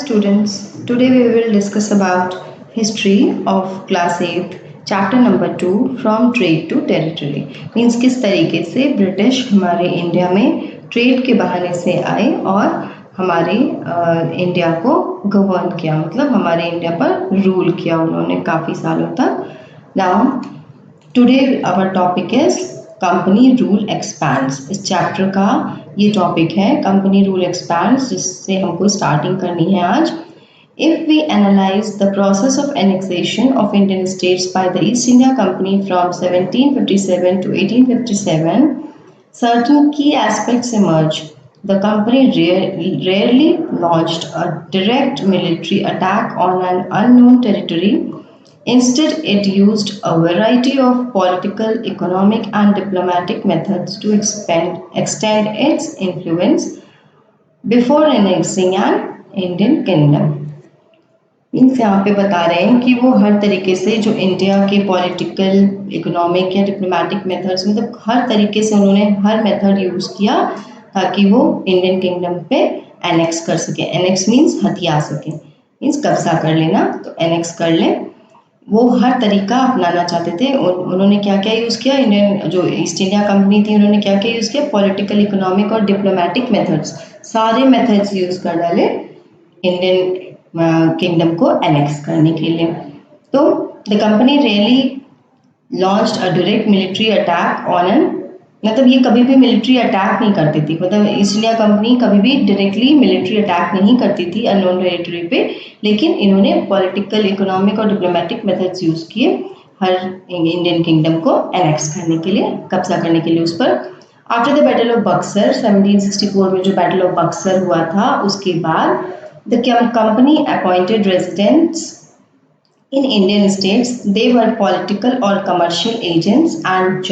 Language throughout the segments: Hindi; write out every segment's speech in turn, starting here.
students. Today we will discuss about history of class 8 chapter number 2 from trade to territory. Means किस तरीके से ब्रिटिश हमारे इंडिया में ट्रेड के बहाने से आए और हमारे इंडिया को गवर्न किया, मतलब हमारे इंडिया पर रूल किया उन्होंने काफ़ी सालों तक. Now today our topic is company rule expands. इस चैप्टर का ये टॉपिक है कंपनी रूल एक्सपैंड्स, जिससे हमको स्टार्टिंग करनी है आज. If we analyze the process of annexation of Indian states by the East India Company from 1757 to 1857, certain key aspects emerge. The company rarely launched a direct military attack on an unknown territory. Instead, it used a variety of political, economic, and diplomatic methods to extend its influence before annexing an Indian kingdom. Means यहाँ पे बता रहे हैं कि वो हर तरीके से जो इंडिया के पॉलिटिकल, इकोनॉमिक या डिप्लोमेटिक मेथड्स, मतलब हर तरीके से उन्होंने हर मेथड यूज़ किया ताकि वो इंडियन किंगडम पे एनेक्स कर सके. एनेक्स मीन्स हथिया सके, मीन्स कब्जा कर लेना, तो एनेक्स कर ले. वो हर तरीका अपनाना चाहते थे. उन्होंने क्या क्या यूज़ किया, इंडियन जो ईस्ट इंडिया कंपनी थी उन्होंने क्या क्या यूज़ किया, पॉलिटिकल, इकोनॉमिक और डिप्लोमेटिक मेथड्स, सारे मेथड्स यूज़ कर डाले इंडियन किंगडम को एनेक्स करने के लिए. तो the company really launched a direct military attack on an, मतलब ये कभी भी मिलिट्री अटैक नहीं करती थी, मतलब ईस्ट इंडिया कंपनी कभी भी डायरेक्टली मिलिट्री अटैक नहीं करती थी अननोन टेरिटरी पे, लेकिन इन्होंने पॉलिटिकल, इकोनॉमिक और डिप्लोमेटिक मेथड्स यूज़ किए हर इंडियन किंगडम को एनेक्स करने के लिए, कब्जा करने के लिए उस पर. After the battle of Buxar 1764 में जो बैटल ऑफ बक्सर हुआ था, उसके बाद the company appointed residents in Indian states. They were political or commercial agents and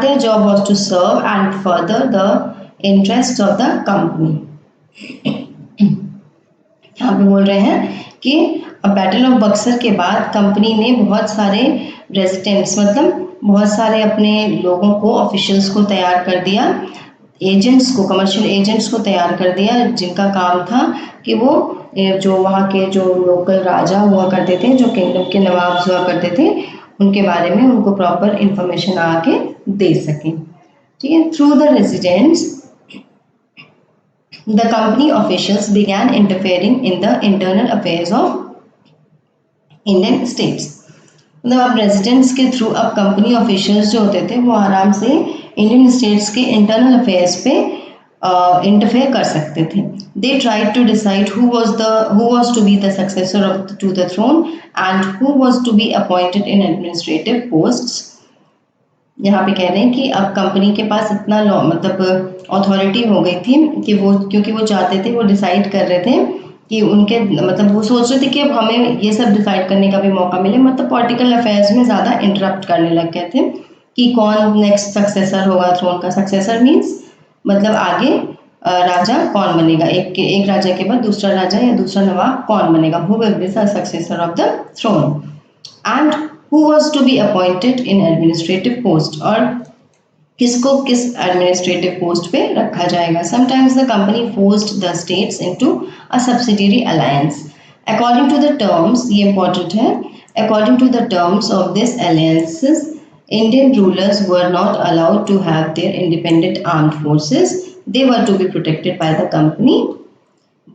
their job was to serve and further the interests of the company. यहाँ पे बोल रहे हैं कि बैटल ऑफ बक्सर के बाद कंपनी ने बहुत सारे रेजिडेंट्स, मतलब बहुत सारे अपने लोगों को, ऑफिशियल्स को तैयार कर दिया, एजेंट्स को, कमर्शियल एजेंट्स को तैयार कर दिया, जिनका काम था कि वो जो वहाँ के जो लोकल राजा हुआ करते थे, जो किंगडम के नवाब हुआ करते थे, उनके बारे में उनको प्रॉपर इंफॉर्मेशन आके दे सकें. ठीक है. Through the residents the company officials began interfering in the internal affairs of Indian states. मतलब अब रेजिडेंट्स के थ्रू अब कंपनी ऑफिशियल्स जो होते थे वो आराम से इंडियन स्टेट्स के इंटरनल अफेयर्स पे इंटरफेयर कर सकते थे. They tried to decide who was to be the successor to the throne and who was to be appointed in administrative posts. यहाँ पे कह रहे हैं कि अब कंपनी के पास इतना मतलब अथॉरिटी हो गई थी कि वो, क्योंकि वो चाहते थे, वो डिसाइड कर रहे थे कि उनके, मतलब वो सोच रहे थे कि अब हमें ये सब डिसाइड करने का भी मौका मिले, मतलब पॉलिटिकल अफेयर्स में ज़्यादा इंटरप्ट करने लग गए थे कि कौन नेक्स्ट सक्सेसर होगा थ्रोन का. सक्सेसर मीन्स मतलब आगे राजा कौन बनेगा, एक राजा के बाद दूसरा राजा या दूसरा नवाब कौन बनेगा, who will be the successor of the throne and who was to be appointed in administrative post, और किसको किस एडमिनिस्ट्रेटिव पोस्ट पे रखा जाएगा. Sometimes the company forced the states into a subsidiary alliance according to the terms. ये इंपॉर्टेंट है. According to the terms of this alliances, Indian rulers were not allowed to have their independent armed forces. They were to be protected by the company,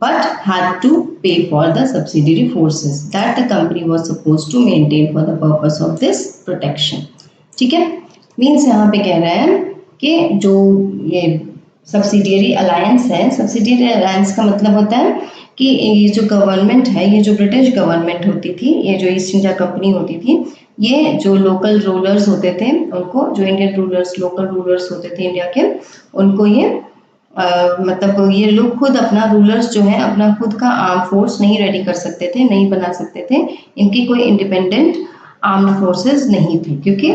but had to pay for the subsidiary forces that the company was supposed to maintain for the purpose of this protection. ठीक है. मीन्स यहाँ पे कह रहे हैं कि जो ये सब्सिडियरी अलायंस है, सब्सिडियरी अलायंस का मतलब होता है कि ये जो गवर्नमेंट है, ये जो ब्रिटिश गवर्नमेंट होती थी, ये जो ईस्ट इंडिया कंपनी होती थी, ये जो लोकल रूलर्स होते थे उनको, जो इंडियन रूलर्स, लोकल रूलर्स होते थे इंडिया के, उनको ये मतलब ये लोग खुद अपना, रूलर्स जो है अपना खुद का आर्म फोर्स नहीं रेडी कर सकते थे, नहीं बना सकते थे. इनकी कोई इंडिपेंडेंट आर्म्ड फोर्सेस नहीं थी, क्योंकि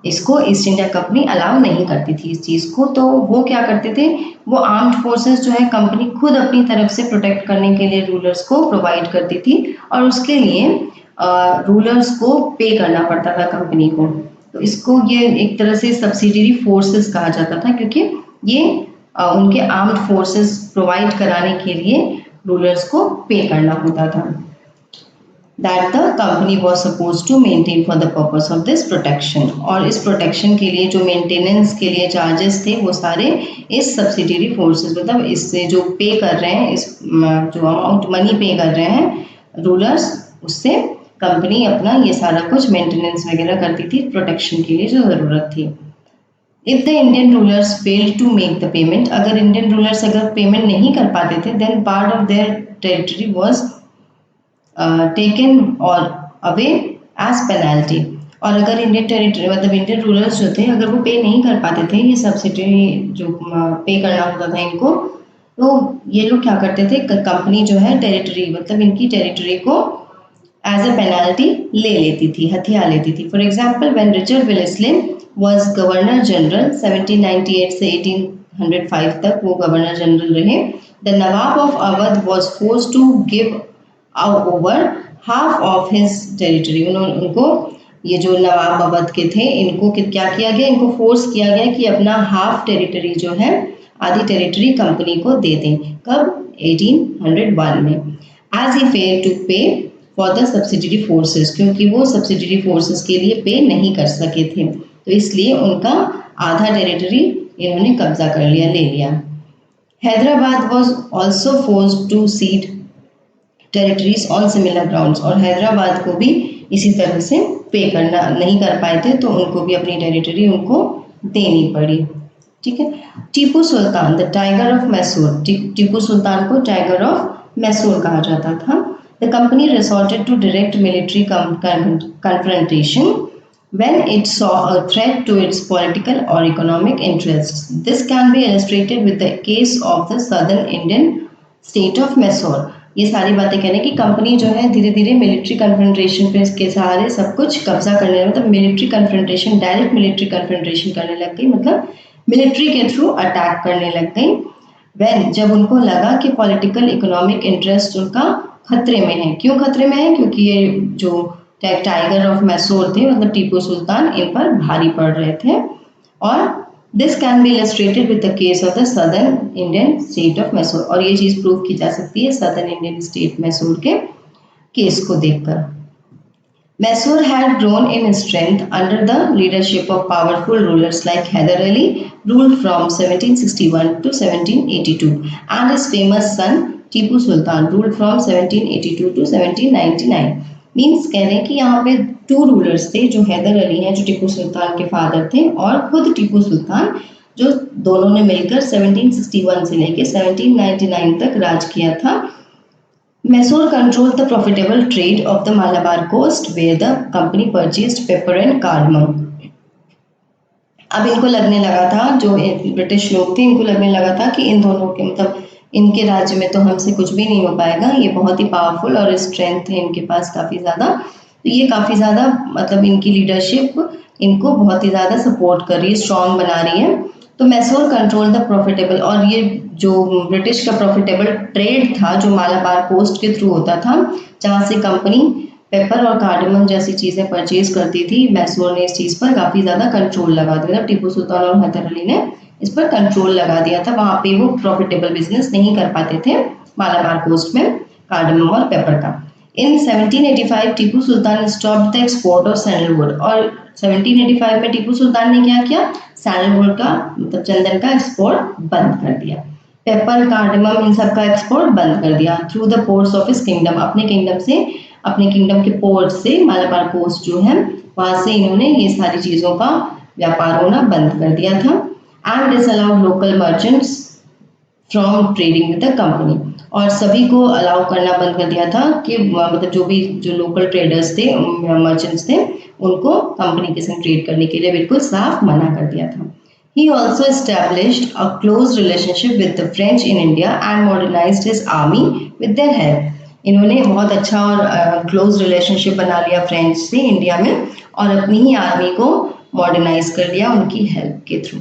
इसको ईस्ट इंडिया कंपनी अलाउ नहीं करती थी इस चीज़ को. तो वो क्या करते थे, वो आर्म्ड फोर्सेस जो है कंपनी खुद अपनी तरफ से प्रोटेक्ट करने के लिए रूलर्स को प्रोवाइड करती थी, और उसके लिए रूलर्स को पे करना पड़ता था कंपनी को. तो इसको ये एक तरह से सब्सिडियरी फोर्सेस कहा जाता था, क्योंकि ये उनके आर्म्ड फोर्सेस प्रोवाइड कराने के लिए रूलर्स को पे करना होता था, that the company was supposed to maintain for the purpose of this protection। और इस प्रोटेक्शन के लिए जो मेंटेनेंस के लिए चार्जेस थे वो सारे इस सब्सिडियरी फोर्सेस मतलब इससे जो पे कर रहे हैं, इस जो अमाउंट मनी पे कर रहे हैं रूलर्स, उससे कंपनी अपना ये सारा कुछ मेंटेनेंस वगैरह करती थी प्रोटेक्शन के लिए जो ज़रूरत थी। If the Indian rulers fail to make the payment, अगर इंडियन रूलर्स अगर पेमेंट नहीं कर पाते थे, then part of their territory was taken और अवे एज पेनल्टी। और अगर इंडियन टेरिटरी मतलब इंडियन रूलर्स जो थे अगर वो पे नहीं कर पाते थे, ये सब्सिडी जो पे करना होता था इनको, तो ये लोग क्या करते थे, कंपनी जो है टेरिटरी मतलब इनकी टेरिटरी को एज अ पेनल्टी ले लेती थी, हथिया लेती थी। For example when Richard Wellesley was governor general 1798 से 1805 तक वो गवर्नर जनरल रहे, the nawab of Awadh was forced to give over half of his territory. उनको ये जो नवाब अवध के थे इनको क्या किया गया, इनको फोर्स किया गया कि अपना हाफ टेरिटरी जो है, आधी टेरिटरी कंपनी को दे दें। कब? 1801 में। एज ही फेल टू पे फॉर द सब्सिडियरी फोर्सेस, क्योंकि वो सब्सिडियरी फोर्सेस के लिए पे नहीं कर सके थे, तो इसलिए उनका आधा टेरिटरी इन्होंने कब्जा कर लिया, ले लिया। Hyderabad was also forced to cede territories on similar grounds, और हैदराबाद को भी इसी तरह से पे करना नहीं कर पाए थे, तो उनको भी अपनी टेरिटरी उनको देनी पड़ी। ठीक है। Tipu Sultan the tiger of Mysore, Tipu Sultan को टाइगर ऑफ मैसूर कहा जाता था। The company resorted to direct military confrontation when it saw a threat to its political or economic interests. This can be illustrated with the case of the southern Indian state of Mysore। ये सारी बातें कह रहे हैं कि कंपनी जो है धीरे धीरे मिलिट्री कन्फ्रंटेशन पे इसके सहारे सब कुछ कब्जा करने लगी, मतलब military confrontation, direct military confrontation करने लग गई, मतलब मिलिट्री के थ्रू अटैक करने लग गई। व्हेन जब उनको लगा कि पॉलिटिकल इकोनॉमिक इंटरेस्ट उनका खतरे में है। क्यों खतरे में है? क्योंकि ये जो टाइगर ऑफ मैसूर थे मतलब टीपू सुल्तान इन पर भारी पड़ रहे थे। और this can be illustrated with the case of the southern Indian state of Mysore, और ये चीज प्रूव की जा सकती है सदर्न इंडियन स्टेट मैसूर के केस को देखकर। Mysore had grown in strength under the leadership of powerful rulers like Hyder Ali, ruled from 1761 to 1782, and his famous son Tipu Sultan, ruled from 1782 to 1799। Means कह रहे हैं कि यहाँ पे टू रूलर्स थे, जो हैदर अली हैं जो टीपू सुल्तान के फादर थे, और खुद टीपू सुल्तान, जो दोनों ने मिलकर 1761 से लेकर 1799 तक राज किया था। Mysore controlled the profitable trade of the Malabar coast where the company purchased pepper and cardamom। अब इनको लगने लगा था, जो ब्रिटिश लोग थे इनको लगने लगा था कि इन दोनों के मतलब इनके राज्य में तो हमसे कुछ भी नहीं हो पाएगा, ये बहुत ही पावरफुल और स्ट्रेंथ है इनके पास काफ़ी ज़्यादा, तो ये काफ़ी ज़्यादा मतलब इनकी लीडरशिप इनको बहुत ही ज़्यादा सपोर्ट कर रही है, स्ट्रॉन्ग बना रही है। तो मैसूर कंट्रोल द प्रॉफिटेबल, और ये जो ब्रिटिश का प्रॉफिटेबल ट्रेड था जो मालाबार कोस्ट के थ्रू होता था, जहाँ से कंपनी पेपर और कार्डमम जैसी चीज़ें परचेज करती थी, मैसूर ने इस चीज़ पर काफ़ी ज़्यादा कंट्रोल लगा दिया था। टीपू सुल्तान और हैदर अली ने इस पर कंट्रोल लगा दिया था, वहाँ पे वो प्रॉफिटेबल बिजनेस नहीं कर पाते थे मालाबार कोस्ट में कार्डमम और पेपर का। In 1785 Tipu Sultan stopped the export of sandalwood, और 1785 में टीपू सुल्तान ने क्या किया, सैंडलवुड का मतलब चंदन का एक्सपोर्ट बंद कर दिया, पेपर कार्डमम इन सब का एक्सपोर्ट बंद कर दिया। Through the ports of his kingdom, अपने किंगडम से, अपने किंगडम के पोर्ट से, मालाबार कोस्ट जो है वहां से इन्होंने ये सारी चीजों का व्यापार होना बंद कर दिया था। And disallowed local merchants from trading with the company, और सभी को अलाउ करना बंद कर दिया था कि मतलब जो लोकल ट्रेडर्स थे, मर्चेंट्स थे, उनको कंपनी के संग ट्रेड करने के लिए बिल्कुल साफ मना कर दिया था। He also established a close relationship with the French in India and modernized his army with their help। इन्होंने बहुत अच्छा और क्लोज रिलेशनशिप बना लिया फ्रेंच से इंडिया में, और अपनी ही आर्मी को मॉडर्नाइज कर लिया उनकी हेल्प के थ्रू।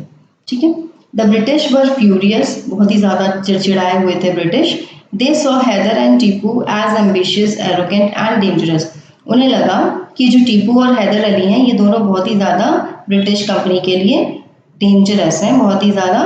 ठीक है। द ब्रिटिश वर फ्यूरियस, बहुत ही ज़्यादा चिड़चिड़ाए हुए थे British. They saw Haidar and Tipu as ambitious, arrogant and dangerous. उन्हें लगा कि जो टीपू और हैदर अली हैं ये दोनों बहुत ही ज़्यादा ब्रिटिश कंपनी के लिए डेंजरस हैं, बहुत ही ज़्यादा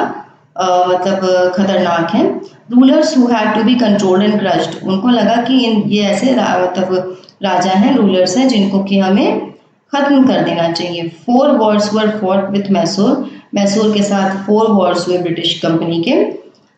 मतलब खतरनाक हैं। Rulers who had to be controlled and crushed, उनको लगा कि ये ऐसे मतलब राजा हैं, रूलर्स हैं जिनको कि हमें खत्म कर देना चाहिए। 4 Wars were fought with Mysore, Mysore के साथ 4 वॉर्स हुए ब्रिटिश कंपनी के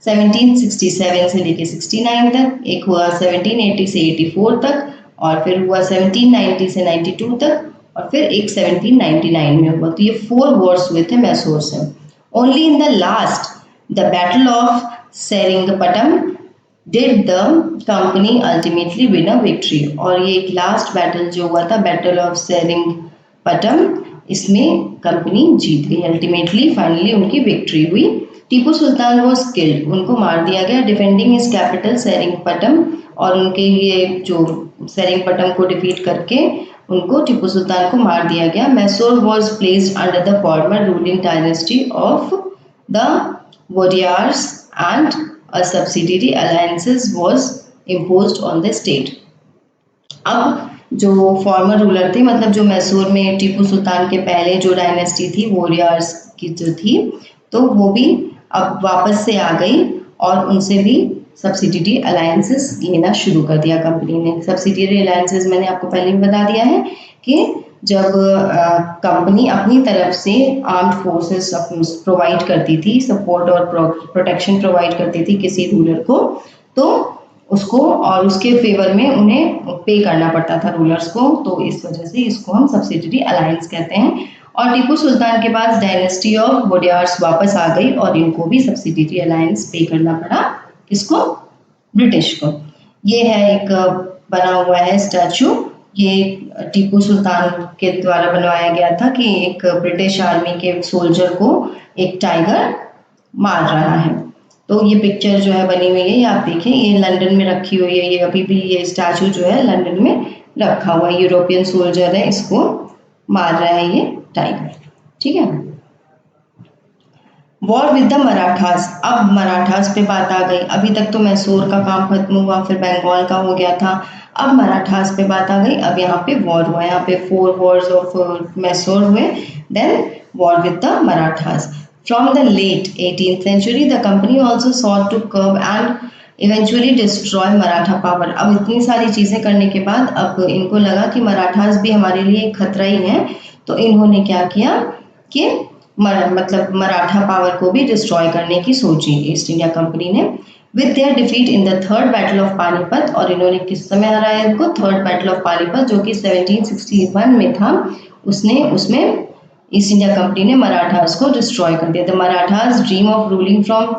1767 से लेके 69 तक, एक हुआ 1780 से 84 तक, और फिर हुआ 1790 से 92 तक, और फिर एक 1799 में हुआ। तो ये 4 वॉर्स हुए थे मैसूर से। Only in the last, the battle of Seringapatam did the company ultimately win a victory, और ये एक लास्ट बैटल जो हुआ था, बैटल ऑफ सेरिंगपटम, इसमें कंपनी जीत गई, अल्टीमेटली फाइनली उनकी विक्ट्री हुई। टीपू सुल्तान वॉज किल्ड, उनको मार दिया गया डिफेंडिंग हिज कैपिटल सेरिंगपटम, और उनके ये जो सेरिंगपटम को डिफीट करके उनको टीपू सुल्तान को मार दिया गया। Mysore was placed under the former ruling dynasty of the Wodeyars and a subsidiary alliances was imposed on the state। अब जो फॉर्मर रूलर थे, मतलब जो मैसूर में टीपू सुल्तान के पहले जो डायनेस्टी थी वॉरियर्स की जो थी, तो वो भी अब वापस से आ गई और उनसे भी सब्सिडियरी अलायंसेस लेना शुरू कर दिया कंपनी ने। सब्सिडियरी अलायंसेस मैंने आपको पहले भी बता दिया है कि जब कंपनी अपनी तरफ से आर्म्ड फोर्सेस प्रोवाइड करती थी, सपोर्ट और प्रोटेक्शन प्रोवाइड करती थी किसी रूलर को, तो उसको और उसके फेवर में उन्हें पे करना पड़ता था रूलर्स को, तो इस वजह से इसको हम सब्सिडियरी अलायंस कहते हैं। और टीपू सुल्तान के पास डायनेस्टी ऑफ वोडियार्स वापस आ गई और इनको भी सब्सिडियरी अलायंस पे करना पड़ा, किसको? ब्रिटिश को। ये है एक बना हुआ है स्टैचू, ये टीपू सुल्तान के द्वारा बनवाया गया था कि एक ब्रिटिश आर्मी के सोल्जर को एक टाइगर मार रहा है। तो ये पिक्चर जो है बनी हुई है, ये आप देखें, ये लंदन में रखी हुई है, ये अभी भी ये स्टैचू जो है लंदन में रखा हुआ है। यूरोपियन सोल्जर है, इसको मार रहा है ये टाइगर, ठीक है। वॉर विद द मराठास, अब मराठास पे बात आ गई। अभी तक तो मैसूर का काम खत्म हुआ, फिर बंगाल का हो गया था, अब मराठास पे बात आ गई। अब यहाँ पे वॉर हुआ, यहाँ पे 4 वॉर्स ऑफ मैसूर हुए, then war with the Marathas. From the late 18th century, the company also sought to curb and eventually destroy Maratha power। अब इतनी सारी चीज़ें करने के बाद अब इनको लगा कि मराठास भी हमारे लिए एक खतरा ही है, तो इन्होंने क्या किया कि मतलब मराठा पावर को भी डिस्ट्रॉय करने की सोची ईस्ट इंडिया कंपनी ने। With their defeat in the third battle of Panipat, और इन्होंने किस समय हराया इनको? थर्ड बैटल ऑफ पानीपत, जो कि 1761 में था, उसमें ईस्ट इंडिया कंपनी ने मराठास को डिस्ट्रॉय कर दिया। The Marathas dream of ruling from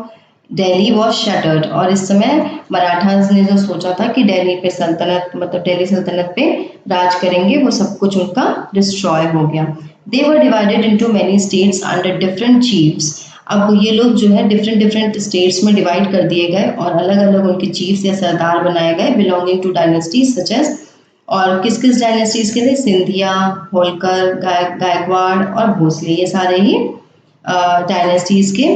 Delhi was shattered, और इस समय मराठास ने जो सोचा था कि दिल्ली पे सल्तनत, मतलब दिल्ली सल्तनत पे राज करेंगे, वो सब कुछ उनका डिस्ट्रॉय हो गया। They were divided into many states under different chiefs. अब ये लोग जो है डिफरेंट डिफरेंट स्टेट्स में डिवाइड कर दिए गए और अलग अलग उनके चीफ्स या सरदार बनाए गए, belonging to dynasties such as, और किस किस डायनेस्टीज के थे? सिंधिया, होलकर, गायकवाड़ और भोसले, ये सारे ही डायनेस्टीज के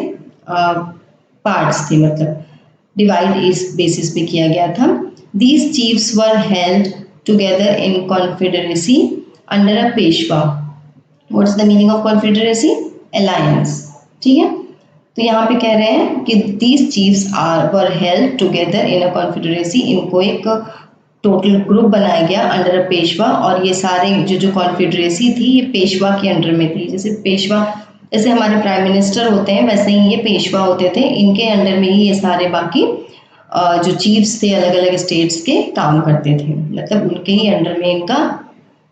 पार्ट्स थे, मतलब डिवाइड इस बेसिस पे किया गया था। These chiefs were held together in confederacy under a Peshwa. What's the meaning of confederacy? Alliance, ठीक है। तो यहाँ पे कह रहे हैं कि these chiefs were held together in a confederacy, इनको एक टोटल ग्रुप बनाया गया अंडर अ पेशवा, और ये सारे जो कॉन्फेडरेसी थी ये पेशवा के अंडर में थी। जैसे पेशवा, जैसे हमारे प्राइम मिनिस्टर होते हैं, वैसे ही ये पेशवा होते थे, इनके अंडर में ही ये सारे बाकी जो चीफ्स थे अलग अलग स्टेट्स के काम करते थे, मतलब उनके ही अंडर में इनका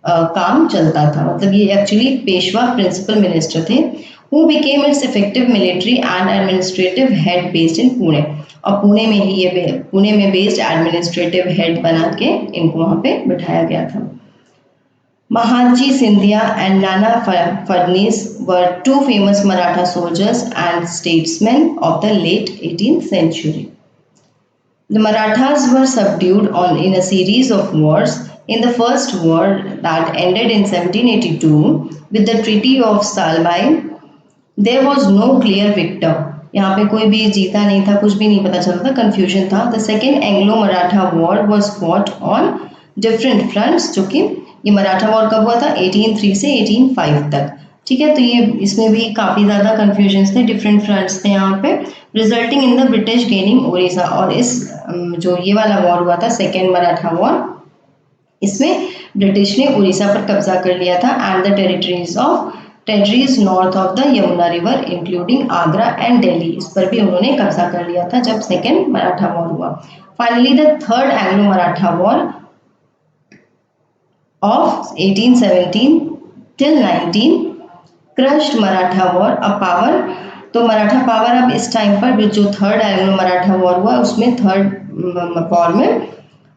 काम चलता था। मतलब ये एक्चुअली पेशवा प्रिंसिपल मिनिस्टर थे, who became its effective military and administrative head based in Pune, और पुणे में ही ये पुणे में बेस्ड एडमिनिस्ट्रेटिव हेड बना के इनको वहाँ पे बिठाया गया था। Mahatji Scindia and Nana Fadnis were two famous Maratha soldiers and statesmen of the late 18th century. The Marathas were subdued in a series of wars. In the first war that ended in 1782 with the Treaty of Salbai, there was no clear victor. यहाँ पे कोई भी जीता नहीं था, कुछ भी नहीं पता चलता, कंफ्यूजन था। The second Anglo-Maratha war was fought on different fronts, जो कि ये मराठा वॉर कब हुआ था? 1803 से 1805 तक। ठीक है, तो ये इसमें भी काफ़ी ज़्यादा कन्फ्यूजन्स थे, डिफरेंट फ्रंट्स थे यहाँ पे, resulting in the British gaining Orissa. और इस जो ये वाला वॉर हुआ था, सेकेंड मराठा वॉर, इसमें ब्रिटिश ने उड़ीसा पर कब्जा कर लिया था and the territories north of the Yamuna river including Agra and Delhi, इस पर भी उन्होंने कब्जा कर लिया था जब सेकेंड मराठा वॉर हुआ। Finally the third Anglo Maratha war of 1817 till 19 crushed Maratha war a power. तो मराठा पावर अब इस टाइम पर जो थर्ड एंग्लो मराठा वॉर हुआ उसमें थर्ड वॉर में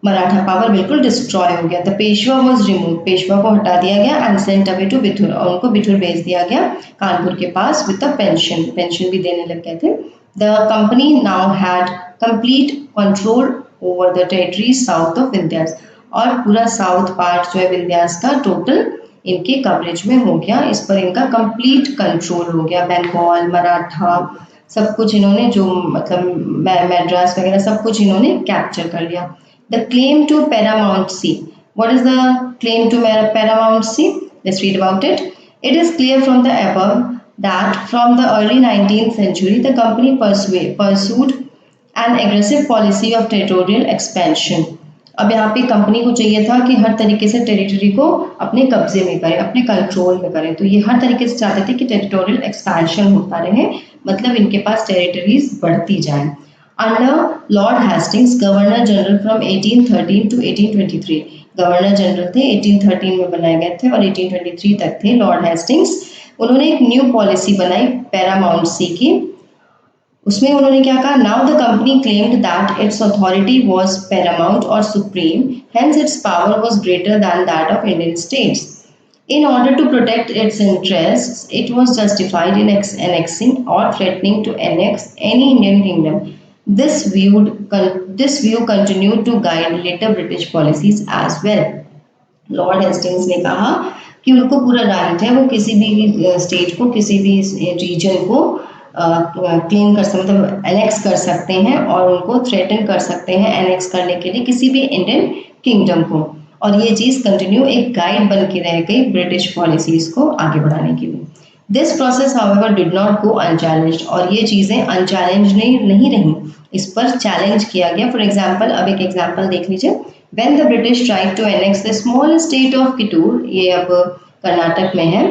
मराठा पावर बिल्कुल डिस्ट्रॉय हो गया। The Peshwa was remove, Peshwa को हटा दिया गया एंड सेंट अवे टू बिथुर, और उनको बिथुर भेज दिया गया कानपुर के पास विद द पेंशन, पेंशन भी देने लग गए थे। The company now had complete control over the territories south of Vindhyas, और पूरा साउथ पार्ट जो है विंध्यास का टोटल इनके कवरेज में हो गया, इस पर इनका कंप्लीट कंट्रोल हो गया। बंगाल, मराठा, सब कुछ इन्होंने जो मतलब मैड्रास वगैरह सब कुछ इन्होंने कैप्चर कर लिया। The claim to paramountcy, what is the claim to paramountcy? Let's read about it. It is clear from the above that from the early 19th century the company pursued an aggressive policy of territorial expansion। अब यहाँ पे कंपनी को चाहिए था कि हर तरीके से टेरिटरी को अपने कब्जे में करें, अपने कंट्रोल में करें, तो ये हर तरीके से चाहते थे कि टेरिटोरियल एक्सपेंशन होता रहे, मतलब इनके पास टेरिटरीज बढ़ती जाए। Under Lord Hastings governor general from 1813 to 1823, governor general थे 1813 में बनाए गए थे और 1823 तक थे लॉर्ड हेस्टिंग्स। उन्होंने एक न्यू पॉलिसी बनाई पैरामाउंट सी की, उसमें उन्होंने क्या कहा? Now the company claimed that its authority was paramount और supreme, hence its power was greater than that of Indian states. In order to protect its interests, it was justified in annexing or threatening to annex any Indian kingdom. This view continued to guide later British policies as well. Lord Hastings ने कहा कि उनको पूरा राइट है, वो किसी भी स्टेट को, किसी भी रीजन को क्लेम कर सकते, मतलब एनेक्स कर सकते हैं और उनको थ्रेटन कर सकते हैं एनेक्स करने के लिए किसी भी इंडियन किंगडम को। और ये चीज़ कंटिन्यू एक गाइड बन के रह गई ब्रिटिश पॉलिसीज को आगे बढ़ाने के लिए। This process however did not go unchallenged, और ये चीज़ें अनचैलेंज नहीं रही, इस पर चैलेंज किया गया। फॉर एग्जाम्पल, अब एक एग्जाम्पल देख लीजिए। When the British tried to annex the small state of Kittur, ये अब कर्नाटक में है,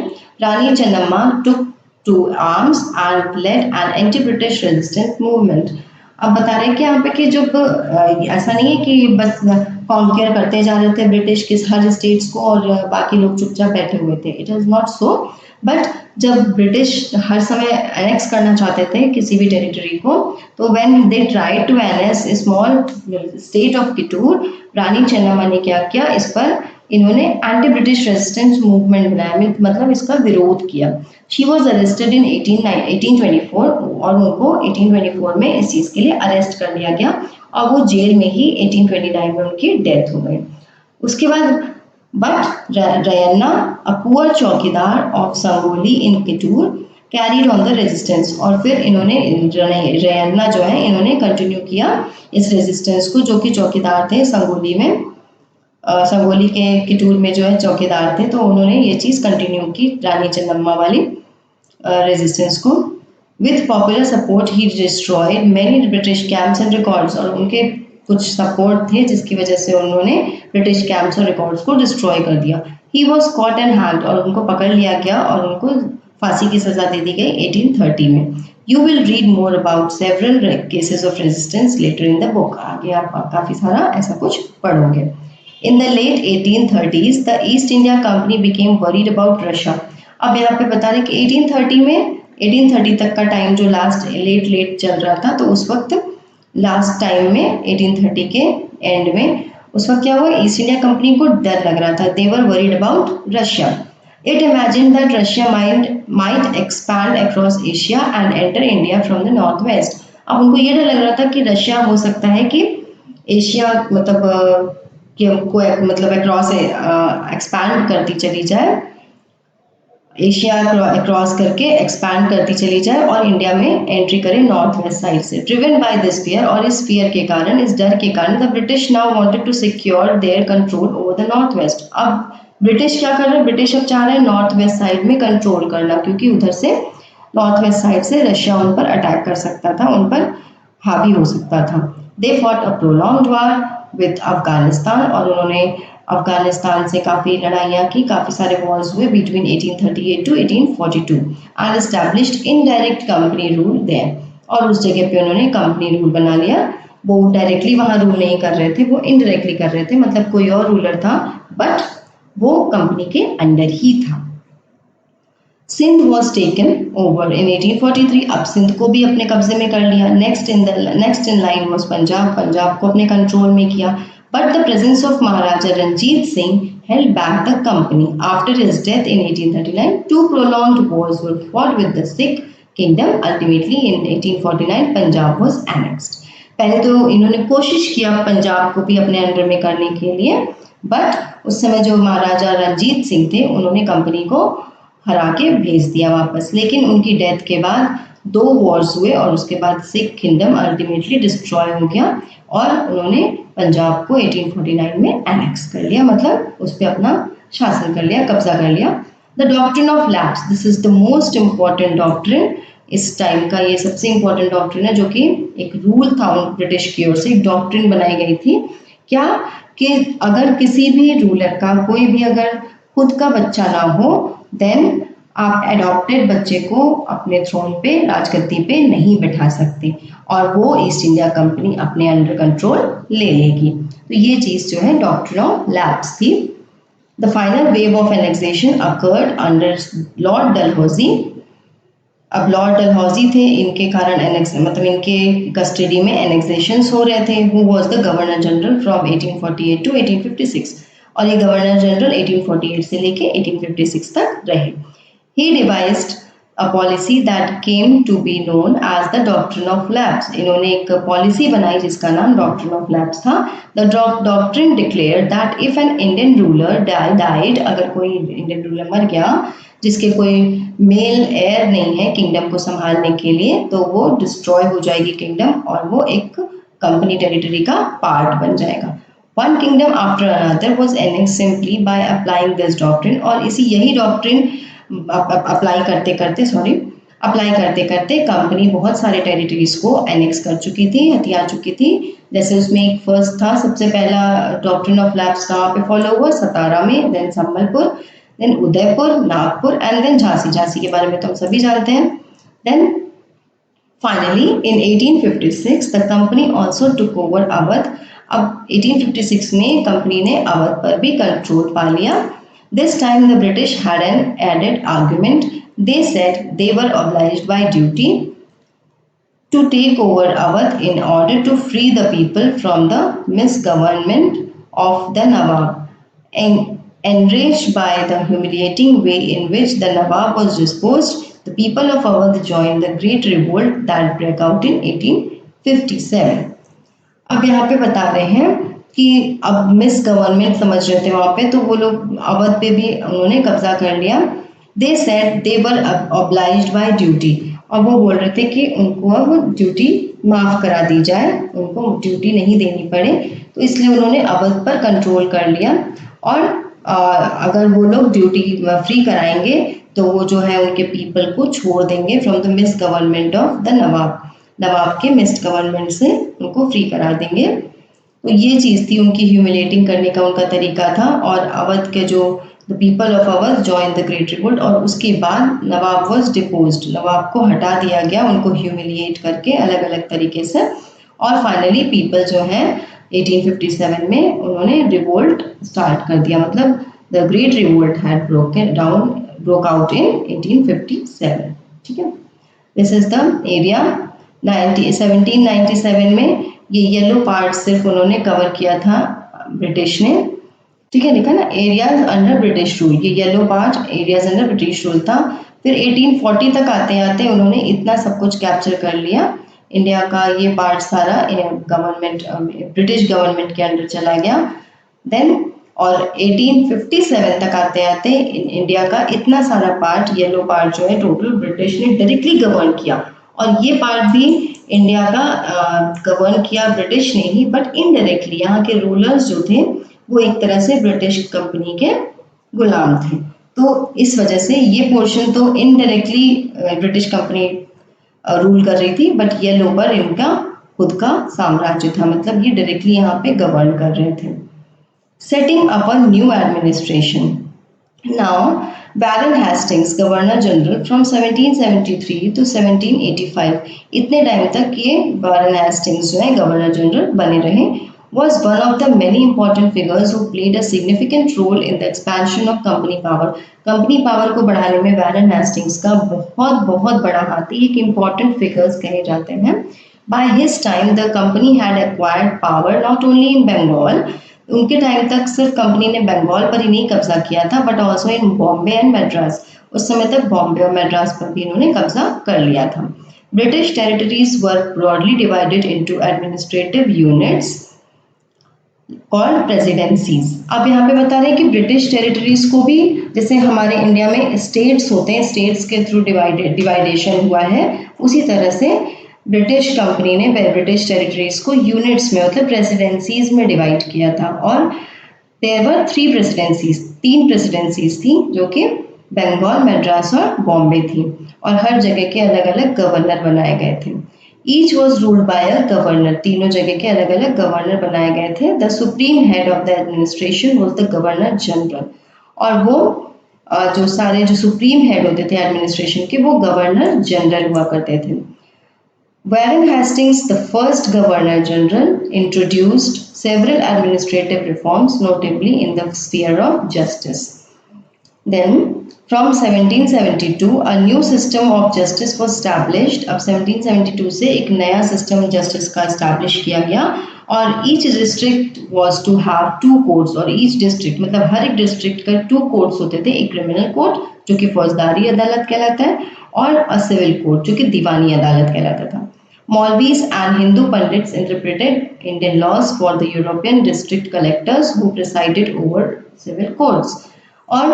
रानी Channamma took to arms and led an anti-British resistance movement। अब बता रहे हैं कि यहाँ पे कि जब ऐसा नहीं है कि बस कॉन्कर करते जा रहे थे ब्रिटिश के हर स्टेट्स को और बाकी लोग चुपचाप बैठे हुए थे, it is not so. But जब ब्रिटिश हर समय एनेक्स करना चाहते थे किसी भी टेरिटरी को, तो when they tried to annex small state of Kittur, Rani Chennamma ने क्या किया? इस पर इन्होंने एंटी ब्रिटिश रेजिस्टेंस मूवमेंट बनाया, मतलब इसका विरोध किया। शी वॉज अरेस्टेड इन 1824 और उनको 1824 में इस चीज़ के लिए अरेस्ट कर लिया गया और वो जेल में ही 1829 में उनकी डेथ हो गई। उसके बाद बट रयन्ना, अ पुअर चौकीदार of Sangolli in Kittur, carried on the resistance, और फिर इन्होंने रयन्ना जो है इन्होंने कंटिन्यू किया इस रेजिस्टेंस को, जो कि चौकीदार थे संगोली में, संगोली के किटूर में जो है चौकीदार थे, तो उन्होंने ये चीज़ कंटिन्यू की रानी चन्नम्मा वाली रेजिस्टेंस को। With popular support he destroyed many British camps and records, और उनके कुछ सपोर्ट थे जिसकी वजह से उन्होंने ब्रिटिश कैंप्स और रिकॉर्ड्स को डिस्ट्रॉय कर दिया। He was caught and hanged, और उनको पकड़ लिया गया और उनको फांसी की सजा दे दी गई 1830 में। You will read more about several cases of resistance later in the book, आगे आप काफ़ी सारा ऐसा कुछ पढ़ोगे। In the late 1830s, the East India Company became worried about Russia। अब यहाँ पे बता रहे कि 1830 में 1830 तक का टाइम जो लास्ट लेट चल रहा था, तो उस वक्त लास्ट टाइम में 1830 के एंड में उस वक्त क्या हुआ? ईस्ट इंडिया कंपनी को डर लग रहा था। They were worried about Russia. It imagined that Russia might expand across Asia and enter India from the northwest। अब उनको ये डर लग रहा था कि रशिया हो सकता है कि एशिया मतलब कि हमको मतलब अक्रॉस एक्सपैंड करती चली जाए, एशिया क्रॉस करके एक्सपैंड करती चली जाए और इंडिया में एंट्री करे नॉर्थ वेस्ट साइड से। ड्रिवन बाय दिस फियर, और इस फियर के कारण, इस डर के कारण, the British now wanted to secure their control over the north west. अब ब्रिटिश क्या कर रहे हैं, ब्रिटिश अब चाह रहे हैं नॉर्थ वेस्ट साइड में कंट्रोल करना, क्योंकि उधर से नॉर्थ वेस्ट साइड से रशिया उन पर अटैक कर सकता था, उन पर हावी हो सकता था। They fought a prolonged war with Afghanistan, और उन्होंने अफगानिस्तान से काफ़ी लड़ाइयाँ की, काफ़ी सारे वॉर्स हुए between 1838 to 1842 and established indirect company rule there, और उस जगह पे उन्होंने कंपनी रूल बना लिया। वो डायरेक्टली वहाँ रूल नहीं कर रहे थे, वो इनडायरेक्टली कर रहे थे, मतलब कोई और रूलर था बट वो कंपनी के अंडर ही था। Sindh was taken over in 1843, अब सिंध को भी अपने कब्जे में कर लिया। Next in line was Punjab, Punjab को अपने कंट्रोल में किया। But the presence of Maharaja Ranjit Singh held back the company. After his death in 1839, two prolonged wars were fought with the Sikh kingdom. Ultimately, in 1849, Punjab was annexed. पहले तो इन्होंने कोशिश किया पंजाब को भी अपने अंडर में करने के लिए, बट उस समय जो महाराजा रंजीत सिंह थे उन्होंने कंपनी को हरा के भेज दिया वापस। लेकिन उनकी डेथ के बाद 2 वॉर्स हुए और उसके बाद सिख किंगडम अल्टीमेटली डिस्ट्रॉय हो गया और उन्होंने पंजाब को 1849 में एनेक्स कर लिया, मतलब उस पर अपना शासन कर लिया, कब्जा कर लिया। The doctrine of lapse, this is the most important doctrine, इस टाइम का ये सबसे इम्पोर्टेंट डॉक्ट्रिन है, जो कि एक रूल था ब्रिटिश की ओर से, एक डॉक्ट्रिन बनाई गई थी। क्या कि अगर किसी भी रूलर का कोई भी अगर खुद का बच्चा ना हो, देन आप एडॉप्टेड बच्चे को अपने थ्रोन पे, राजगद्दी पे नहीं बैठा सकते और वो ईस्ट इंडिया कंपनी अपने अंडर कंट्रोल ले लेगी। तो ये चीज़ जो है डॉक्ट्रिन ऑफ लैप्स थी। The final wave of annexation occurred under Lord Dalhousie. अब लॉर्ड डलहौजी थे, इनके कारण एनेक्स मतलब इनके कस्टडी में एनेक्सेशंस हो रहे थे। Who was the governor general from 1848 to 1856, और ये गवर्नर जनरल 1848 से लेके 1856 तक रहे। He devised a policy that came to be known as the Doctrine of Lapse. इन्होंने एक पॉलिसी बनाई जिसका नाम Doctrine of Lapse था। The doctrine declared that if an Indian ruler died, अगर कोई इंडियन रूलर मर गया जिसके कोई मेल एयर नहीं है किंगडम को संभालने के लिए, तो वो डिस्ट्रॉय हो जाएगी किंगडम और वो एक कंपनी टेरिटरी का पार्ट बन जाएगा। One kingdom after another was annexed simply by applying this doctrine, और इसी यही डॉक्ट्रिन अप्लाई करते करते कंपनी बहुत सारे टेरिटरीज को एनेक्स कर चुकी थी, हथिया चुकी थी। जैसे उसमें एक फर्स्ट था, सबसे पहला डॉक्ट्रिन ऑफ लैप्स कहाँ पे फॉलो हुआ, सतारा में, then Sambalpur, then Udaipur, Nagpur and then Jhansi. Jhansi के बारे में तो हम सभी जानते हैं। Then finally in 1856 the company also took over Awadh. अब 1856 में कंपनी ने अवध पर भी कंट्रोल पा लिया। This time the British had an added argument. They said they were obliged by duty to take over Awadh in order to free the people from the misgovernment of the Nawab. Enraged by the humiliating way in which the Nawab was disposed, the people of Awadh joined the great revolt that broke out in 1857. अब यहाँ पे बता रहे हैं कि अब मिस गवर्नमेंट समझ रहे थे वहाँ पे, तो वो लोग अवध पे भी उन्होंने कब्जा कर लिया। They said they were obliged by duty, और वो बोल रहे थे कि उनको अब ड्यूटी माफ़ करा दी जाए, उनको ड्यूटी नहीं देनी पड़े, तो इसलिए उन्होंने अवध पर कंट्रोल कर लिया। और अगर वो लोग ड्यूटी फ्री कराएंगे तो वो जो है उनके पीपल को छोड़ देंगे from the misgovernment of the Nawab, Nawab के मिस गवर्नमेंट से उनको फ्री करा देंगे। तो ये चीज़ थी उनकी, ह्यूमिलेटिंग करने का उनका तरीका था। और अवध के जो the people of Awadh join the great revolt, और उसके बाद नवाब वाज डिपोज्ड, नवाब को हटा दिया गया उनको ह्यूमिलिएट करके अलग अलग तरीके से। और फाइनली पीपल जो है 1857 में उन्होंने रिवोल्ट स्टार्ट कर दिया, मतलब the great revolt had broke out in 1857। ठीक है, दिस इज द एरिया। 1797 में ये येलो पार्ट सिर्फ उन्होंने कवर किया था ब्रिटिश ने। ठीक है, लिखा ना, एरियाज अंडर ब्रिटिश रूल, ये yellow part areas under British rule था। फिर 1840 तक आते आते उन्होंने इतना सब कुछ कैप्चर कर लिया, इंडिया का ये पार्ट सारा गवर्नमेंट, ब्रिटिश गवर्नमेंट के अंडर चला गया। देन और 1857 तक आते आते इंडिया का इतना सारा पार्ट, येलो पार्ट जो है टोटल ब्रिटिश ने डायरेक्टली गवर्न किया, और ये पार्ट भी इंडिया का गवर्न किया ब्रिटिश ने ही, बट इनडायरेक्टली यहाँ के रूलर्स जो थे वो एक तरह से ब्रिटिश कंपनी के गुलाम थे। तो इस वजह से ये पोर्शन तो इनडायरेक्टली ब्रिटिश कंपनी रूल कर रही थी, बट ये लोअर इनका खुद का साम्राज्य था, मतलब ये डायरेक्टली यहाँ पे गवर्न कर रहे थे। Setting up a new administration. Now Baron Hastings governor general from 1773 to 1785, इतने टाइम तक ये बैरन हेस्टिंग्स जो है गवर्नर जनरल बने रहे, was one of the many important figures who played a significant role in the expansion of company power. Company power को बढ़ाने में बैरन हेस्टिंग्स का बहुत बहुत बड़ा हाथ है, एक इम्पॉर्टेंट फिगर्स कहे जाते हैं। By his time the company had acquired power not only in Bengal, उनके टाइम तक सिर्फ कंपनी ने बंगाल पर ही नहीं कब्जा किया था, but also in Bombay and Madras, उस समय तक बॉम्बे और मद्रास पर भी इन्होंने कब्जा कर लिया था। British territories were broadly divided into administrative units called presidencies. अब यहाँ पे बता रहे हैं कि ब्रिटिश टेरिटरीज को भी, जैसे हमारे इंडिया में स्टेट्स होते हैं, स्टेट्स के थ्रू डिवाइडेशन हुआ है, उसी तरह से ब्रिटिश कंपनी ने ब्रिटिश टेरिटरीज को यूनिट्स में, मतलब प्रेसिडेंसीज में डिवाइड किया था। और देयर वर 3 प्रेसिडेंसीज, 3 प्रेसिडेंसीज थी जो कि बंगाल, मद्रास और बॉम्बे थी, और हर जगह के अलग अलग गवर्नर बनाए गए थे। Each was ruled by a governor, तीनों जगह के अलग अलग गवर्नर बनाए गए थे। The supreme head of the administration was the governor general, और वो जो सुप्रीम हेड होते थे एडमिनिस्ट्रेशन के, वो गवर्नर जनरल हुआ करते थे। Warren Hastings, the first Governor General, introduced several administrative reforms, notably in the sphere of justice. Then, from 1772, a new system of justice was established. अब 1772 से एक नया system justice का establish किया गया, और each district was to have 2 courts, और each district मतलब हर एक district का 2 courts होते थे, एक criminal court जो कि फौजदारी अदालत कहलाता है, और a civil court जो कि दीवानी अदालत कहलाता था। Maulvis and Hindu Pandits interpreted Indian laws for the European district collectors who presided over civil courts. और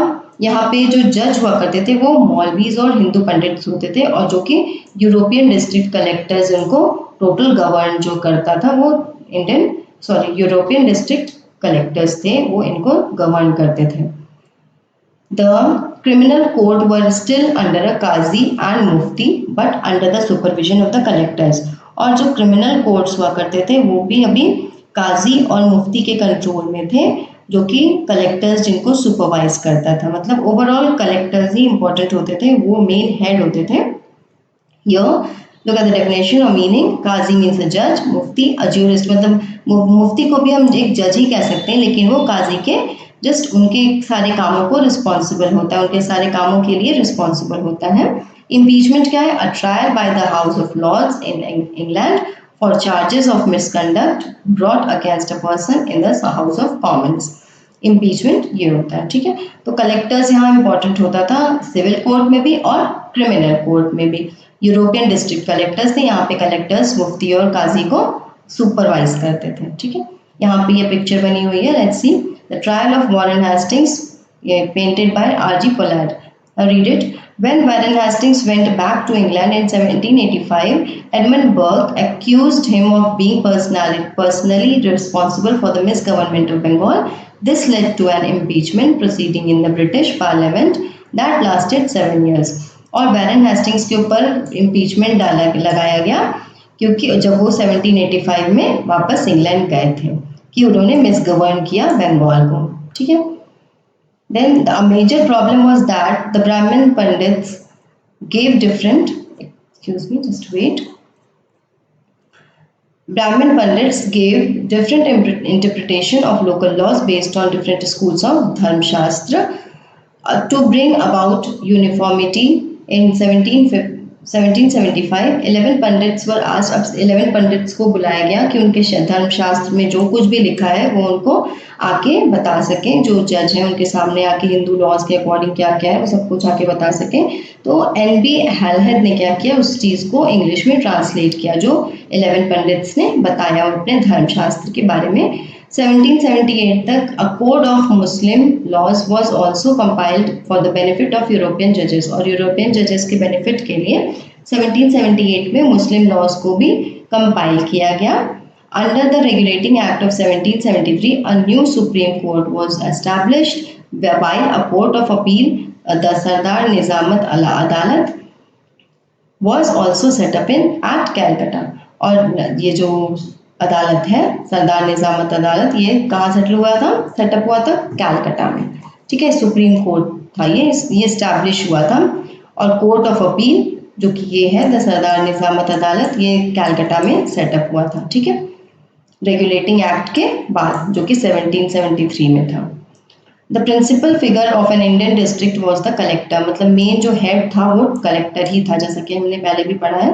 यहाँ पे जो जज हुआ करते थे वो मौलवीज और हिंदू पंडित होते थे, और जो कि यूरोपियन डिस्ट्रिक्ट कलेक्टर्स उनको टोटल गवर्न जो करता था वो यूरोपियन डिस्ट्रिक्ट कलेक्टर्स थे, वो इनको गवर्न करते थे। The criminal court were still under a qazi and mufti, but under the supervision of the collectors. और जो क्रिमिनल कोर्ट्स हुआ करते थे वो भी अभी काजी और मुफ्ती के कंट्रोल में थे, जो कि कलेक्टर्स जिनको सुपरवाइज करता था। मतलब ओवरऑल कलेक्टर्स ही इंपॉर्टेंट होते थे, वो मेन हेड होते थे। Look at the definition or meaning. Qazi means a जज, मुफ्ती अ ज्यूरिस्ट, मतलब मुफ्ती को भी हम एक जज ही कह सकते हैं, लेकिन वो काजी के जस्ट उनके सारे कामों को रिस्पॉन्सिबल होता है, उनके सारे कामों के लिए रिस्पॉन्सिबल होता है। इम्पीचमेंट क्या है? A trial by the House of Lords in England for charges of misconduct brought against a person in the House of Commons. Impeachment ये होता है, ठीक है। तो कलेक्टर्स यहाँ इंपॉर्टेंट होता था, सिविल कोर्ट में भी और क्रिमिनल कोर्ट में भी। यूरोपियन डिस्ट्रिक्ट कलेक्टर्स थे, यहाँ पे कलेक्टर्स मुफ्ती और काजी को सुपरवाइज करते थे, ठीक है। यहाँ पे ये पिक्चर बनी हुई है, let's see the trial of Warren Hastings, ये painted by R G. Pollard. Read it. When Warren Hastings went back to England in 1785, Edmund Burke accused him of being personally responsible for the misgovernment of Bengal. This led to an impeachment proceeding in the British Parliament that lasted 7 years. और वैरन हेस्टिंग्स के ऊपर इम्पीचमेंट लगाया गया क्योंकि जब वो 1785 में वापस इंग्लैंड गए थे कि उन्होंने मिसगवर्न किया बंगाल को, ठीक है। Then a major problem was that the Brahmin Pandits gave different, excuse me, just wait. Brahmin Pandits gave different interpretation of local laws based on different schools of Dharm Shastra to bring about uniformity. In 1775, 11 pandits were asked, अब 11 पंडित्स को बुलाया गया कि उनके धर्मशास्त्र में जो कुछ भी लिखा है वो उनको आके बता सकें, जो जज हैं उनके सामने आके हिंदू लॉज के अकॉर्डिंग क्या क्या है वो सब कुछ आके बता सकें। तो एन.बी. हैलहेड ने क्या किया, उस चीज़ को इंग्लिश में ट्रांसलेट किया जो 11 पंडित्स ने बताया अपने धर्मशास्त्र के बारे में। 1778 तक a code of Muslim laws was also compiled for the benefit of European judges, और यूरोपियन जजेस के बेनिफिट के लिए 1778 में मुस्लिम लॉज को भी कंपाइल किया गया। Under the Regulating Act of 1773, a new Supreme Court was established While a court of appeal, the Sardar Nizamat Adalat was also set up in at Calcutta. और ये जो अदालत है सरदार निजामत अदालत, ये कहाँ सेटल हुआ था, सेटअप हुआ था कैलकटा में। ठीक है, सुप्रीम कोर्ट था ये स्टैब्लिश हुआ था। और कोर्ट ऑफ अपील जो कि ये है द सरदार निजामत अदालत, ये कैलकटा में सेटअप हुआ था। ठीक है, रेगुलेटिंग एक्ट के बाद जो कि 1773 में था। The principal figure of an Indian district was the collector, मतलब मेन जो हेड था वो कलेक्टर ही था, जैसा कि हमने पहले भी पढ़ा है।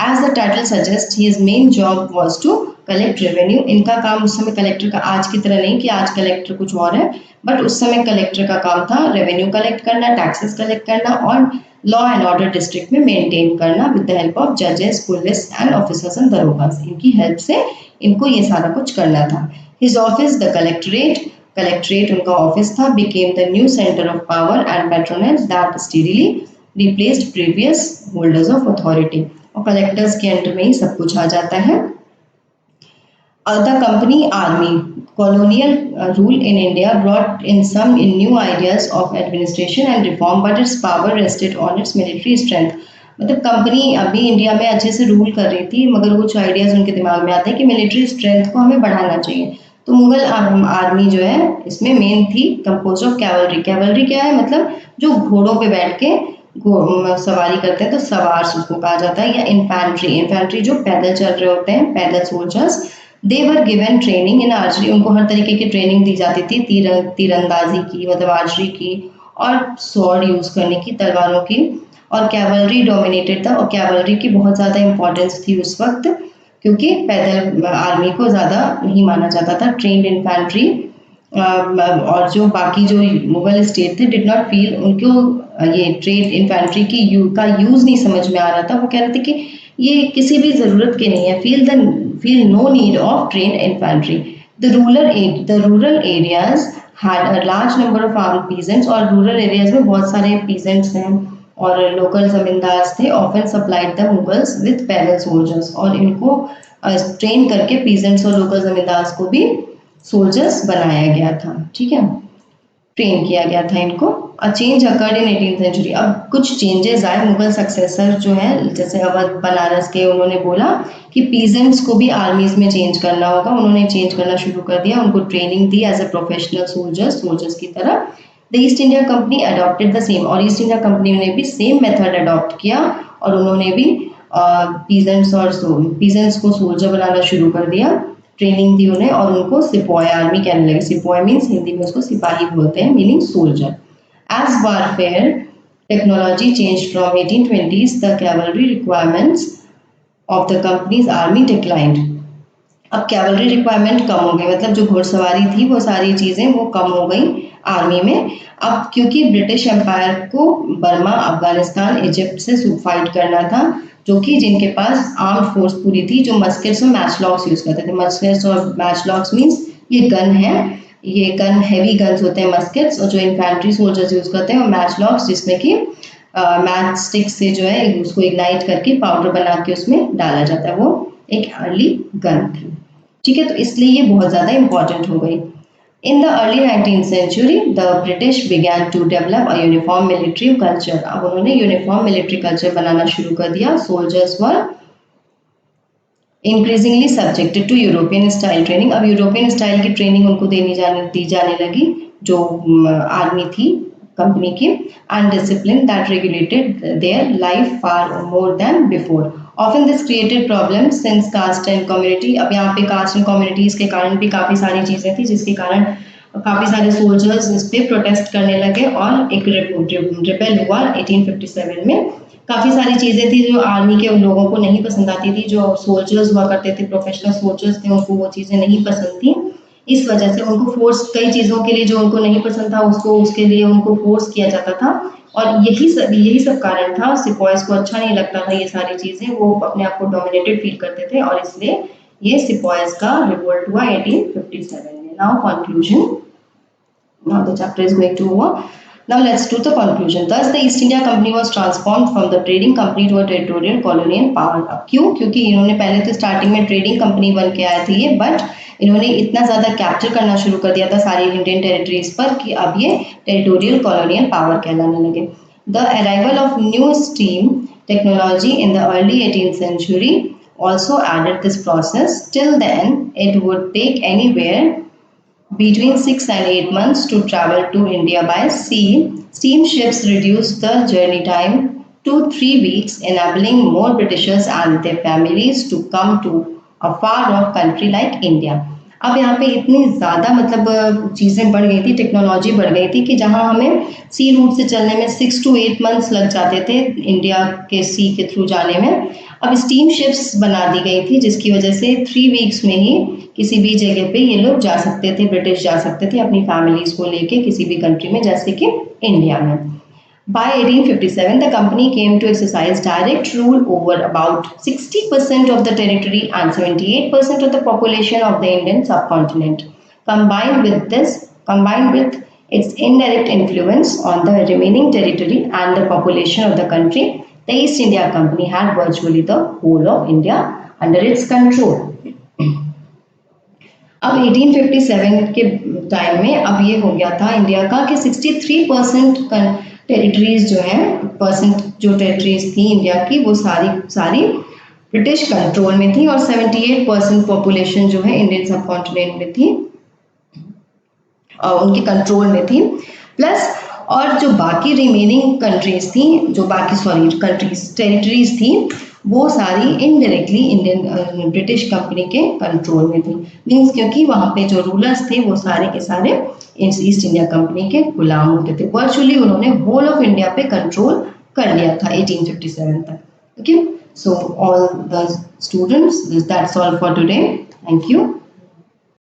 As the title suggest his main job was to collect revenue. इनका काम उस समय कलेक्टर का, आज की तरह नहीं कि आज कलेक्टर कुछ और है, बट उस समय कलेक्टर का काम था रेवेन्यू कलेक्ट करना, टैक्सेस कलेक्ट करना और लॉ एंड ऑर्डर डिस्ट्रिक्ट में मेंटेन करना विद द हेल्प ऑफ जजेस, पुलिस एंड ऑफिसर्स एंड दरोगास। इनकी हेल्प से इनको ये सारा कुछ करना था। हिज ऑफिस द कलेक्ट्रेट उनका ऑफिस था, became the new center of power and patronage that steadily replaced previous holders of authority। और कलेक्टर्स के अंडर में ही सब कुछ आ जाता है। The company army colonial rule in India brought in some in new ideas of administration and reform, but its power rested on its military strength। मतलब कंपनी अभी इंडिया में अच्छे से रूल कर रही थी, मगर कुछ आइडियाज उनके दिमाग में आते हैं कि मिलिट्री स्ट्रेंथ को हमें बढ़ाना चाहिए। तो मुगल आर्मी जो है इसमें मेन थी कंपोज ऑफ कैवलरी। कैवलरी क्या है, मतलब जो घोड़ों पे बैठ के सवारी करते हैं, तो सवार उसको कहा जाता है। या इन्फैंट्री जो पैदल चल रहे होते हैं, पैदल soldiers. They were given training in archery, उनको हर तरीके की ट्रेनिंग दी जाती थी, तीरंदाजी की मतलब आर्चरी की, और स्वॉर्ड यूज करने की, तलवारों की। और कैवलरी डोमिनेटेड था, और कैवलरी की बहुत ज़्यादा इंपॉर्टेंस थी उस वक्त, क्योंकि पैदल आर्मी को ज़्यादा नहीं माना जाता था। ट्रेन्ड इन्फैंट्री और जो बाकी जो मुगल स्टेट थे डिड नॉट फील, उनको ये ट्रेड इन्फैंट्री की का यूज़ नहीं समझ में आ रहा था। वो कह रहे थे कि ये किसी भी ज़रूरत के नहीं है। Feel no need of train infantry. The rural areas had a large number of armed peasants, और रूरल एरियाज में बहुत सारे पीजेंट्स हैं और लोकल जमींदार थे। Often supplied the Mughals with पैदल सोल्जर्स, और इनको ट्रेन करके पीजेंट्स और लोकल जमींदार को भी सोल्जर्स बनाया गया था। ठीक है, ट्रेन किया गया था इनको। A change occurred in 18th century, अब कुछ चेंजेस आए। मुगल सक्सेसर जो है, जैसे अवध बनारस के, उन्होंने बोला कि पीजेंट्स को भी आर्मीज में चेंज करना होगा। उन्होंने चेंज करना शुरू कर दिया, उनको ट्रेनिंग दी एज अ प्रोफेशनल सोल्जर्स की तरह। The East India Company adopted the same, और ईस्ट इंडिया कंपनी ने भी सेम मेथड अडॉप्ट किया, और उन्होंने भी पीजेंट्स को सोल्जर बनाना शुरू कर दिया। ट्रेनिंग दी उन्हें, और उनको सिपॉय आर्मी कहने लगे। सिपॉय मीन्स हिंदी में उसको सिपाही बोलते हैं, meaning soldier. As warfare technology change from 1820s, the cavalry requirements of the company's army declined. अब कैवलरी रिक्वायरमेंट कम हो गई, मतलब जो घुड़सवारी थी वो सारी चीज़ें वो कम हो गई आर्मी में। अब क्योंकि ब्रिटिश एम्पायर को बर्मा, अफगानिस्तान, इजिप्ट से फाइट करना था, जो कि जिनके पास आर्म्ड फोर्स पूरी थी, जो मस्केट्स और मैचलॉक्स यूज़ करते थे। मस्केट्स और मैचलॉक्स मीन्स ये गन है, ये गन हैवी गन्स होते हैं मस्केट्स, और जो इन्फैंट्री सोल्जर्स यूज़ करते हैं, और मैचलॉक्स जिसमें कि मैच स्टिक से जो है उसको इग्नाइट करके पाउडर बना के उसमें डाला जाता है, वो एक अर्ली गन थी। ठीक है, तो इसलिए ये बहुत ज़्यादा इंपॉर्टेंट हो गई। In the early 19th century, the British began to develop a uniform military culture। अब उन्होंने यूनिफॉर्म मिलिट्री कल्चर बनाना शुरू कर दिया। Soldiers were increasingly subjected to European style training। अब यूरोपियन स्टाइल की ट्रेनिंग उनको दी जाने लगी, जो आर्मी थी कंपनी की। And discipline that regulated their life far more than before. Often this created problem since caste and community. अब यहाँ पे कास्ट एंड कम्युनिटीज के कारण भी काफ़ी सारी चीज़ें थी, जिसके कारण काफ़ी सारे सोल्जर्स इस पे प्रोटेस्ट करने लगे, और एक रिबेल हुआ 1857 में। काफ़ी सारी चीज़ें थी जो आर्मी के लोगों को नहीं पसंद आती थी। जो सोल्जर्स हुआ करते थे, प्रोफेशनल सोल्जर्स थे, उनको वो चीज़ें नहीं पसंद थी। इस वजह से उनको फोर्स, कई चीज़ों के लिए जो उनको नहीं पसंद था उसके लिए उनको फोर्स किया जाता था। और यही सब कारण था। सिपॉयज को अच्छा नहीं लगता था ये सारी चीज़ें, वो अपने आप को डोमिनेटेड फील करते थे, और इसलिए ये सिपॉयज का रिवोल्ट हुआ 1857 में। Now conclusion, now the chapter is going to over। Now let's do the conclusion. Thus the East India Company was transformed from the trading company to a territorial colonial power. अब क्यों? क्योंकि इन्होंने पहले तो स्टार्टिंग में ट्रेडिंग कंपनी बन के आए थे ये, बट इन्होंने इतना ज़्यादा कैप्चर करना शुरू कर दिया था सारी इंडियन टेरिटरीज पर कि अब ये टेरिटोरियल कॉलोनियल पावर कहलाने लगे. The arrival of new steam technology in the early 18th century also added this process. Till then, it would take anywhere between 6 and 8 months to travel to India by sea. Steamships reduced the journey time to 3 weeks, enabling more Britishers and their families to come to a far-off country like India. अब यहाँ पे इतनी ज़्यादा मतलब चीज़ें बढ़ गई थी, टेक्नोलॉजी बढ़ गई थी कि जहाँ हमें सी रूट से चलने में 6 to 8 months लग जाते थे इंडिया के सी के थ्रू जाने में, अब स्टीम शिप्स बना दी गई थी जिसकी वजह से 3 weeks में ही किसी भी जगह पे ये लोग जा सकते थे, ब्रिटिश जा सकते थे अपनी फैमिलीज को लेके किसी भी कंट्री में, जैसे कि इंडिया में. By 1857, the company came to exercise direct rule over about 60% of the territory and 78% of the population of the Indian subcontinent. Combined with its indirect influence on the remaining territory and the population of the country, the East India Company had virtually the whole of India under its control. अब 1857 के टाइम में अब ये हो गया था इंडिया का कि 63% टेरिटरीज जो हैं, जो टेरिटरीज थी इंडिया की वो सारी ब्रिटिश कंट्रोल में थी और 78% पॉपुलेशन जो है इंडियन सब कॉन्टिनेंट में थी और उनके कंट्रोल में थी. प्लस और जो बाकी रिमेनिंग कंट्रीज थी, जो बाकी टेरिटरीज थी वो सारी इनडायरेक्टली इंडियन ब्रिटिश कंपनी के कंट्रोल में थी. मीन्स क्योंकि वहाँ पे जो रूलर्स थे वो सारे के सारे ईस्ट इंडिया कंपनी के गुलाम होते थे. वर्चुअली उन्होंने होल ऑफ इंडिया पे कंट्रोल कर लिया था 1857 तक. Okay, so all the students, that's all for today. Thank you.